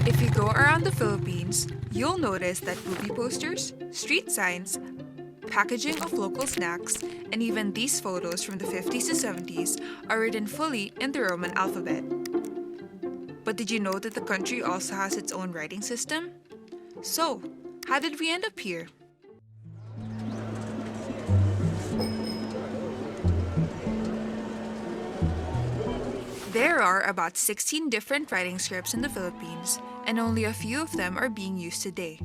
If you go around the Philippines, you'll notice that movie posters, street signs, packaging of local snacks, and even these photos from the 50s to 70s are written fully in the Roman alphabet. But did you know that the country also has its own writing system? So, how did we end up here? There are about 16 different writing scripts in the Philippines, and only a few of them are being used today.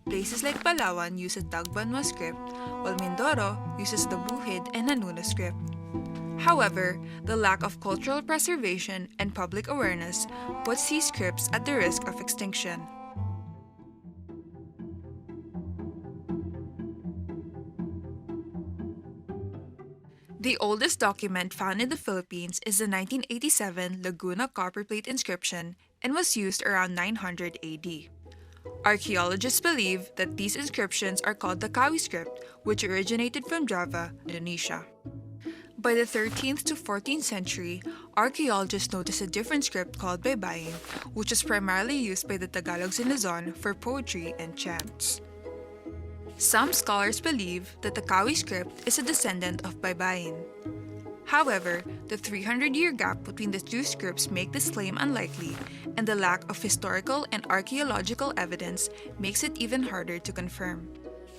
Places like Palawan use a Tagbanwa script, while Mindoro uses the Buhid and Hanuna script. However, the lack of cultural preservation and public awareness puts these scripts at the risk of extinction. The oldest document found in the Philippines is the 1987 Laguna copperplate inscription and was used around 900 AD. Archaeologists believe that these inscriptions are called the Kawi script, which originated from Java, Indonesia. By the 13th to 14th century, archaeologists noticed a different script called Baybayin, which was primarily used by the Tagalogs in Luzon for poetry and chants. Some scholars believe that the Kawi script is a descendant of Baybayin. However, the 300-year gap between the two scripts make this claim unlikely, and the lack of historical and archaeological evidence makes it even harder to confirm.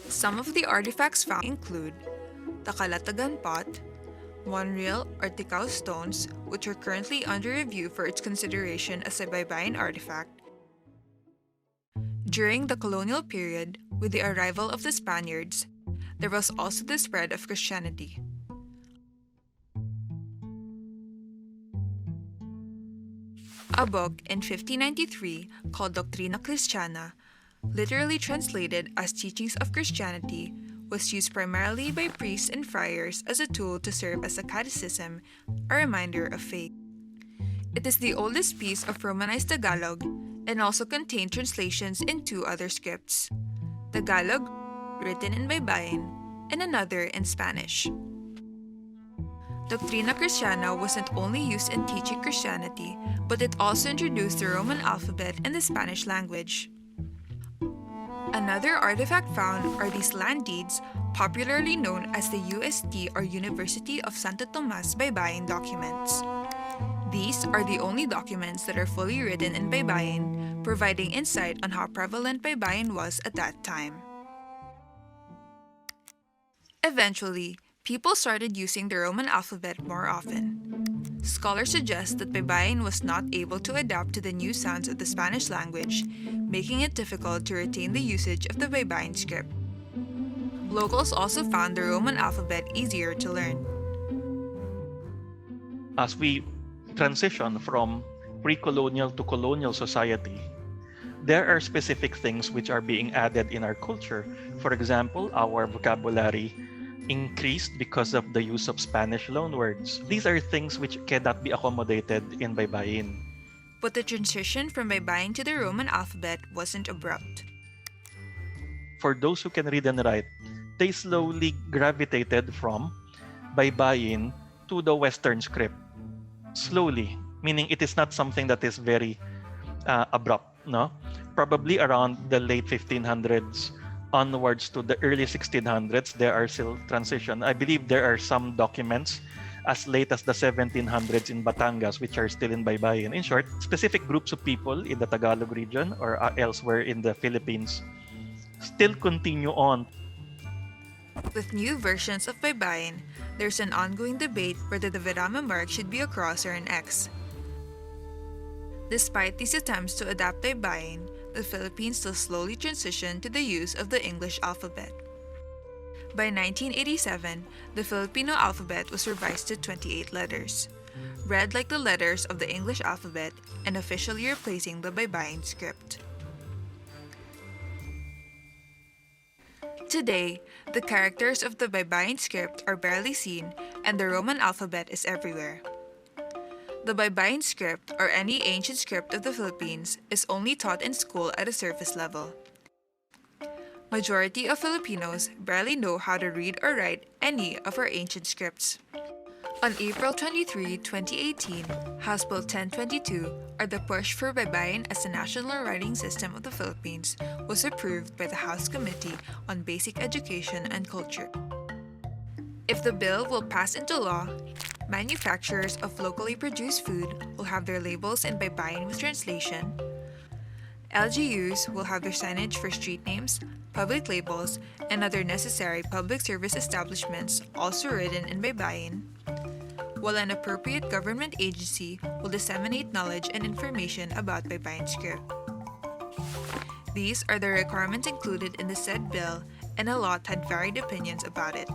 Some of the artifacts found include the Kalatagan pot, 1 real or tikao stones, which are currently under review for its consideration as a Baybayin artifact. During the colonial period, with the arrival of the Spaniards, there was also the spread of Christianity. A book in 1593 called Doctrina Christiana, literally translated as Teachings of Christianity, was used primarily by priests and friars as a tool to serve as a catechism, a reminder of faith. It is the oldest piece of Romanized Tagalog and also contained translations in two other scripts, Tagalog, written in Baybayin, and another in Spanish. Doctrina Christiana wasn't only used in teaching Christianity, but it also introduced the Roman alphabet and the Spanish language. Another artifact found are these land deeds, popularly known as the UST or University of Santo Tomas Baybayin documents. These are the only documents that are fully written in Baybayin, providing insight on how prevalent Baybayin was at that time. Eventually, people started using the Roman alphabet more often. Scholars suggest that Baybayin was not able to adapt to the new sounds of the Spanish language, making it difficult to retain the usage of the Baybayin script. Locals also found the Roman alphabet easier to learn. As we transition from pre-colonial to colonial society, there are specific things which are being added in our culture. For example, our vocabulary increased because of the use of Spanish loanwords. These are things which cannot be accommodated in Baybayin. But the transition from Baybayin to the Roman alphabet wasn't abrupt. For those who can read and write, they slowly gravitated from Baybayin to the Western script. Slowly, meaning it is not something that is very abrupt, no? Probably around the late 1500s onwards to the early 1600s, there are still transition. I believe there are some documents as late as the 1700s in Batangas, which are still in Baybayin. In short, specific groups of people in the Tagalog region or elsewhere in the Philippines still continue on. With new versions of Baybayin, there's an ongoing debate whether the Virama mark should be a cross or an X. Despite these attempts to adapt Baybayin, the Philippines still slowly transitioned to the use of the English alphabet. By 1987, the Filipino alphabet was revised to 28 letters, read like the letters of the English alphabet and officially replacing the Baybayin script. Today, the characters of the Baybayin script are barely seen and the Roman alphabet is everywhere. The Baybayin script, or any ancient script of the Philippines, is only taught in school at a surface level. Majority of Filipinos barely know how to read or write any of our ancient scripts. On April 23, 2018, House Bill 1022, or the push for Baybayin as the national writing system of the Philippines, was approved by the House Committee on Basic Education and Culture. If the bill will pass into law, manufacturers of locally produced food will have their labels in Baybayin with translation. LGUs will have their signage for street names, public labels, and other necessary public service establishments also written in Baybayin, while an appropriate government agency will disseminate knowledge and information about Baybayin script. These are the requirements included in the said bill, and a lot had varied opinions about it.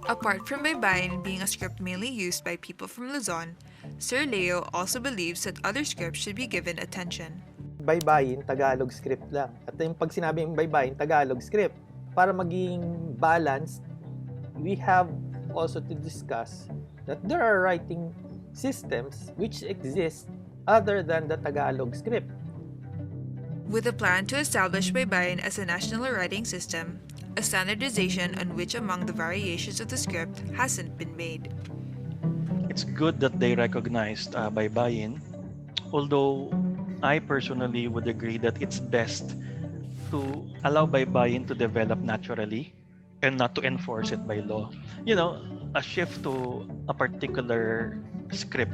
Apart from Baybayin being a script mainly used by people from Luzon, Sir Leo also believes that other scripts should be given attention. Baybayin, Tagalog script lang. At yung pag sinabing Baybayin, Tagalog script, para maging balanced, we have also to discuss that there are writing systems which exist other than the Tagalog script. With a plan to establish Baybayin as a national writing system, a standardization on which among the variations of the script hasn't been made. It's good that they recognized Baybayin, although I personally would agree that it's best to allow Baybayin to develop naturally and not to enforce it by law. You know, a shift to a particular script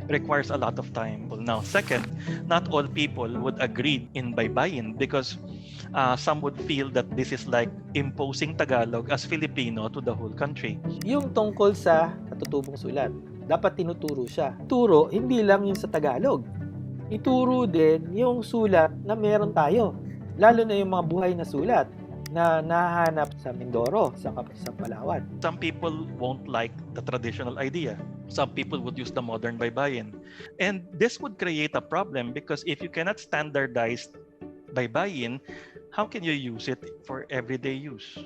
requires a lot of time. Now, second, not all people would agree in Baybayin because some would feel that this is like imposing Tagalog as Filipino to the whole country. Yung tungkol sa katutubong sulat, dapat tinuturo siya. Turo, hindi lang yung sa Tagalog. Ituro din yung sulat na meron tayo. Lalo na yung mga buhay na sulat na nahanap sa Mindoro, sa Palawan. Some people won't like the traditional idea. Some people would use the modern Baybayin. And this would create a problem because if you cannot standardize Baybayin, how can you use it for everyday use?